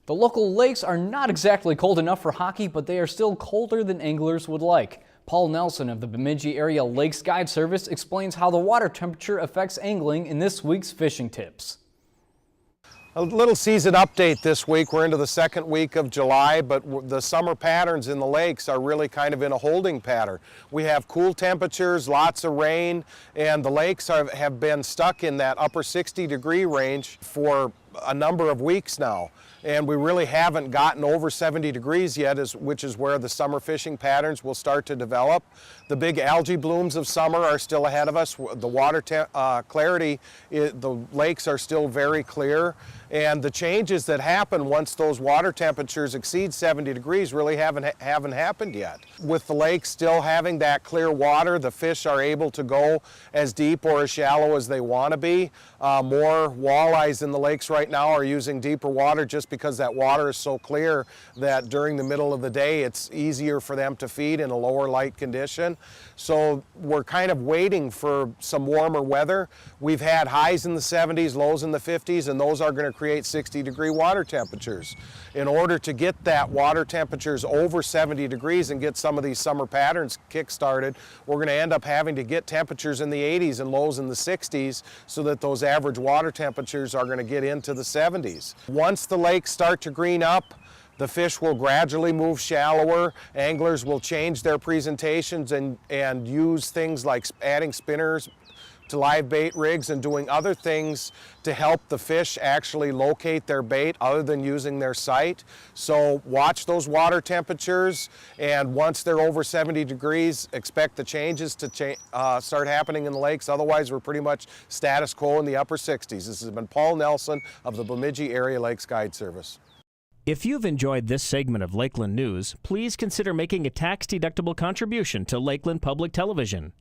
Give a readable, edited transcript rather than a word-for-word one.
The local lakes are not exactly cold enough for hockey, but they are still colder than anglers would like. Paul Nelson of the Bemidji Area Lakes Guide Service explains how the water temperature affects angling in this week's fishing tips. A little season update this week. We're into the second week of July, but the summer patterns in the lakes are really kind of in a holding pattern. We have cool temperatures, lots of rain, and the lakes have been stuck in that upper 60-degree range for a number of weeks now. And we really haven't gotten over 70 degrees yet, which is where the summer fishing patterns will start to develop. The big algae blooms of summer are still ahead of us. The water clarity, the lakes are still very clear. And the changes that happen once those water temperatures exceed 70 degrees really haven't happened yet. With the lakes still having that clear water, the fish are able to go as deep or as shallow as they want to be. More walleyes in the lakes right now are using deeper water just because that water is so clear that during the middle of the day it's easier for them to feed in a lower light condition. So we're kind of waiting for some warmer weather. We've had highs in the 70s, lows in the 50s, and those are going to create 60-degree water temperatures. In order to get that water temperatures over 70 degrees and get some of these summer patterns kick-started, we're going to end up having to get temperatures in the 80s and lows in the 60s so that those average water temperatures are going to get into the 70s. Once the lakes start to green up, the fish will gradually move shallower. Anglers will change their presentations and use things like adding spinners to live bait rigs and doing other things to help the fish actually locate their bait other than using their sight. So watch those water temperatures, and once they're over 70 degrees, expect the changes to start happening in the lakes. Otherwise, we're pretty much status quo in the upper 60s. This has been Paul Nelson of the Bemidji Area Lakes Guide Service. If you've enjoyed this segment of Lakeland News, please consider making a tax-deductible contribution to Lakeland Public Television.